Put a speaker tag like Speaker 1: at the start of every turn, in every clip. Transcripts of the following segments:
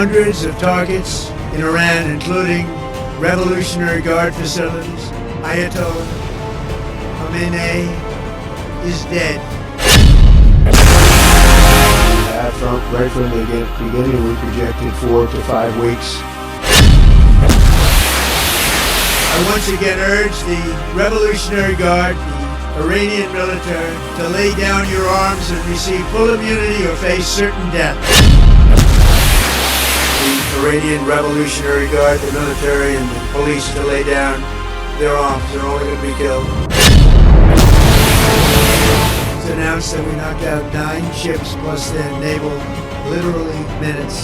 Speaker 1: hundreds of targets in Iran, including Revolutionary Guard facilities. Ayatollah Khamenei is dead. Right from the beginning, we projected 4 to 5 weeks. I once again urge the Revolutionary Guard, the Iranian military, to lay down your arms and receive full immunity or face certain death. The Iranian Revolutionary Guard, the military, and the police to lay down their arms. They're only going to be killed. It's announced that we knocked out 9 ships plus their naval, literally minutes.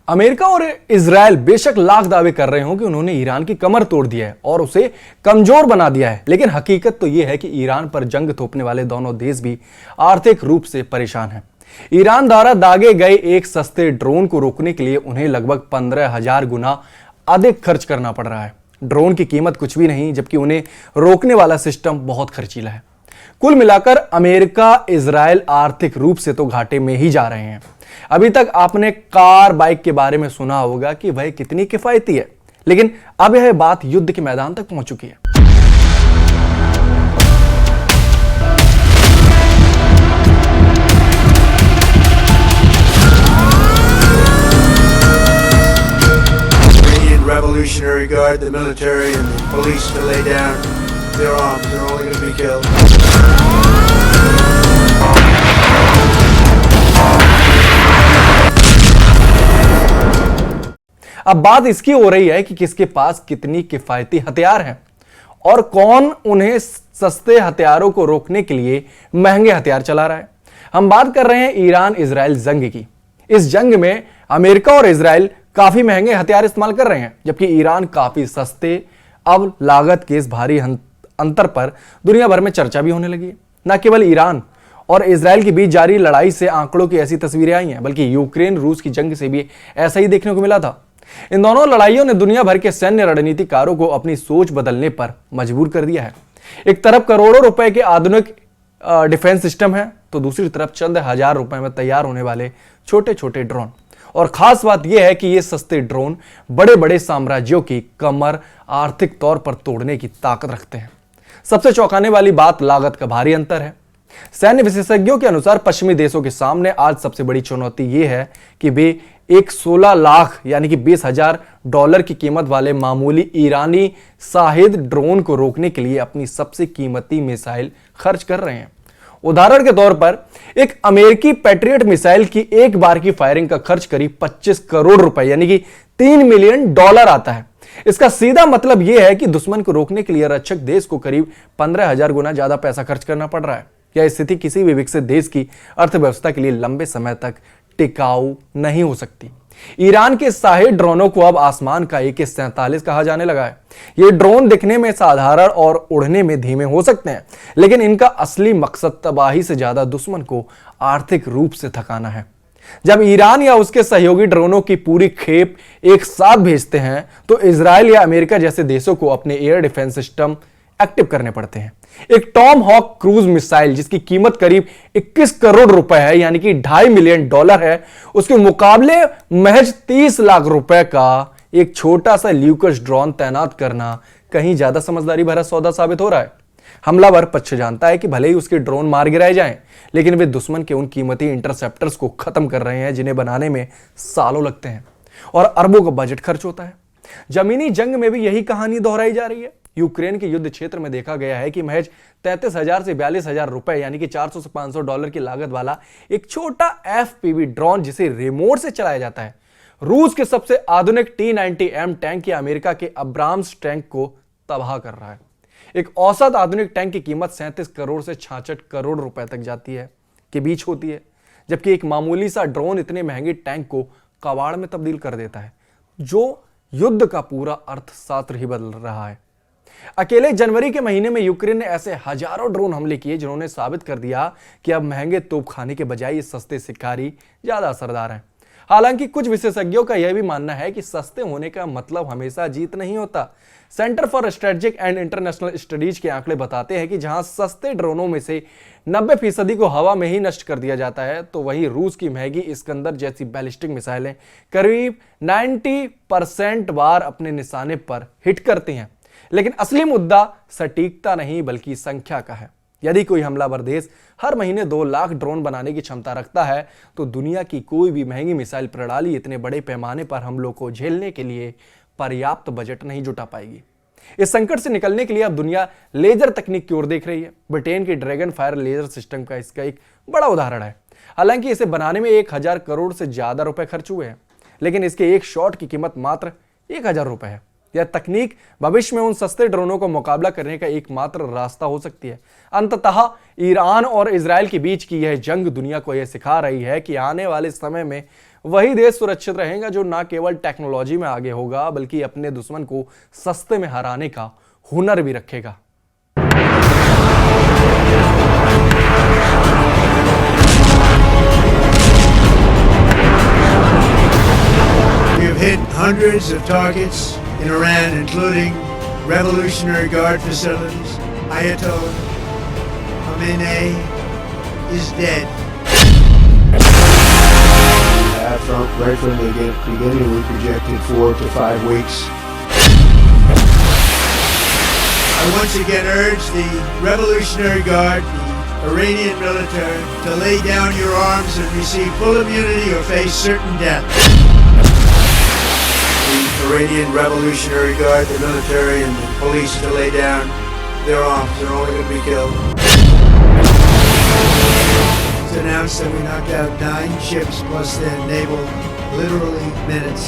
Speaker 2: America और Israel बेशक लाख दावे कर रहे हों कि उन्होंने Iran की कमर तोड़ दिया है और उसे कमजोर बना दिया है, लेकिन हकीकत तो यह है कि ईरान पर जंग थोपने वाले दोनों देश भी आर्थिक रूप से परेशान हैं। ईरान द्वारा दागे गए एक सस्ते ड्रोन को रोकने के लिए उन्हें लगभग 15,000 गुना अधिक खर्च करना पड़ रहा है। ड्रोन की कीमत कुछ भी नहीं, जबकि उन्हें रोकने वाला सिस्टम बहुत खर्चीला है। कुल मिलाकर अमेरिका इजराइल आर्थिक रूप से तो घाटे में ही जा रहे हैं। अभी तक आपने कार बाइक के बारे में सुना होगा कि वह कितनी किफायती है, लेकिन अब यह बात युद्ध के मैदान तक पहुंच चुकी है।
Speaker 1: Revolutionary Guard, the military, and the police to lay down their arms. They're only going to be killed.
Speaker 2: अब बात इसकी हो रही है कि किसके पास कितनी किफायती हथियार हैं और कौन उन्हें सस्ते हथियारों को रोकने के लिए महंगे हथियार चला रहा है। हम बात कर रहे हैं ईरान इजराइल जंग की। इस जंग में अमेरिका और इजराइल काफी महंगे हथियार इस्तेमाल कर रहे हैं, जबकि ईरान काफी सस्ते। अब लागत के इस भारी अंतर पर दुनिया भर में चर्चा भी होने लगी है। न केवल ईरान और इजराइल के बीच जारी लड़ाई से आंकड़ों की ऐसी तस्वीरें आई हैं, बल्कि यूक्रेन रूस की जंग से भी ऐसा ही देखने को मिला था। इन दोनों लड़ाइयों ने दुनिया भर के सैन्य रणनीतिकारों को अपनी सोच बदलने पर मजबूर कर दिया है। एक तरफ करोड़ों रुपए के आधुनिक डिफेंस सिस्टम है, तो दूसरी तरफ चंद हजार रुपए में तैयार होने वाले छोटे छोटे ड्रोन। और खास बात यह है कि ये सस्ते ड्रोन बड़े बड़े साम्राज्यों की कमर आर्थिक तौर पर तोड़ने की ताकत रखते हैं। सबसे चौंकाने वाली बात लागत का भारी अंतर है। सैन्य विशेषज्ञों के अनुसार पश्चिमी देशों के सामने आज सबसे बड़ी चुनौती यह है कि वे एक 16 लाख यानी कि $20,000 की कीमत वाले मामूली ईरानी शाहिद ड्रोन को रोकने के लिए अपनी सबसे कीमती मिसाइल खर्च कर रहे हैं। उदाहरण के तौर पर एक अमेरिकी पैट्रियट मिसाइल की एक बार की फायरिंग का खर्च करीब 25 करोड़ रुपए यानी कि $3 मिलियन आता है। इसका सीधा मतलब यह है कि दुश्मन को रोकने के लिए रक्षक देश को करीब 15,000 गुना ज्यादा पैसा खर्च करना पड़ रहा है। यह स्थिति किसी भी विकसित देश की अर्थव्यवस्था के लिए लंबे समय तक टिकाऊ नहीं हो सकती। ईरान के शाहिद ड्रोनों को अब आसमान का AK-47 कहा जाने लगा है। ये ड्रोन दिखने में साधारण और उड़ने में धीमे हो सकते हैं, लेकिन इनका असली मकसद तबाही से ज्यादा दुश्मन को आर्थिक रूप से थकाना है। जब ईरान या उसके सहयोगी ड्रोनों की पूरी खेप एक साथ भेजते हैं, तो इजराइल या अमेरिका जैसे देशों को अपने एयर डिफेंस सिस्टम एक्टिव करने पड़ते हैं। एक टॉम हॉक क्रूज मिसाइल जिसकी कीमत करीब 21 करोड़ रुपए है यानी कि $2.5 मिलियन है, उसके मुकाबले महज 30 लाख रुपए का एक छोटा सा ल्यूकस ड्रोन तैनात करना कहीं ज्यादा समझदारी भरा सौदा साबित हो रहा है। हमलावर पक्ष जानता है कि भले ही उसके ड्रोन मार गिराए जाएं, लेकिन वे दुश्मन के उन कीमती इंटरसेप्टर्स को खत्म कर रहे हैं जिन्हें बनाने में सालों लगते हैं और अरबों का बजट खर्च होता है। जमीनी जंग में भी यही कहानी दोहराई जा रही है। यूक्रेन के युद्ध क्षेत्र में देखा गया है कि महज 33,000 से 42,000 रुपए यानी कि $400 से $500 की लागत वाला एक छोटा FPV ड्रोन जिसे रिमोट से चलाया जाता है, रूस के सबसे आधुनिक T-90M टैंक या अमेरिका के अब्राम्स टैंक को तबाह कर रहा है। एक औसत आधुनिक टैंक की कीमत 37 करोड़ से 66 करोड़ रुपए तक जाती है के बीच होती है, जबकि एक मामूली सा ड्रोन इतने महंगे टैंक को कबाड़ में तब्दील कर देता है, जो युद्ध का पूरा अर्थशास्त्र ही बदल रहा है। अकेले जनवरी के महीने में यूक्रेन ने ऐसे हजारों ड्रोन हमले किए जिन्होंने साबित कर दिया कि अब महंगे तोपखाने के बजाय ये सस्ते शिकारी ज्यादा असरदार हैं। हालांकि कुछ विशेषज्ञों का यह भी मानना है कि सस्ते होने का मतलब हमेशा जीत नहीं होता। Centre for strategic and international studies के आंकड़े बताते हैं कि जहां सस्ते ड्रोनों में से 90% को हवा में ही नष्ट कर दिया जाता है, तो वहीं रूस की महंगी इस्कंदर जैसी बैलिस्टिक मिसाइलें करीब 90% बार अपने निशाने पर हिट करती हैं। लेकिन असली मुद्दा सटीकता नहीं बल्कि संख्या का है। यदि कोई हमलावर देश हर महीने 2 लाख ड्रोन बनाने की क्षमता रखता है, तो दुनिया की कोई भी महंगी मिसाइल प्रणाली इतने बड़े पैमाने पर हमलों को झेलने के लिए पर्याप्त बजट नहीं जुटा पाएगी। इस संकट से निकलने के लिए अब दुनिया लेजर तकनीक की ओर देख रही है। ब्रिटेन की ड्रैगन फायर लेजर सिस्टम का इसका एक बड़ा उदाहरण है। हालांकि इसे बनाने में 1000 करोड़ से ज्यादा रुपए खर्च हुए हैं, लेकिन इसके एक शॉट की कीमत मात्र 1000 रुपए है। यह तकनीक भविष्य में उन सस्ते ड्रोनों को मुकाबला करने का एकमात्र रास्ता हो सकती है। अंततः ईरान और इजराइल के बीच की यह जंग दुनिया को यह सिखा रही है कि आने वाले समय में वही देश सुरक्षित रहेगा जो न केवल टेक्नोलॉजी में आगे होगा, बल्कि अपने दुश्मन को सस्ते में हराने का हुनर भी रखेगा।
Speaker 1: We have hit hundreds of targets in Iran, including Revolutionary Guard facilities. Ayatollah Khamenei is dead. Right from the beginning, we projected 4 to 5 weeks. I once again urge the Revolutionary Guard, the Iranian military, to lay down your arms and receive full immunity or face certain death. The Iranian Revolutionary Guard, the military, and the police to lay down their arms. They're only going to be killed. It's announced that we knocked out 9 ships plus their naval, literally minutes.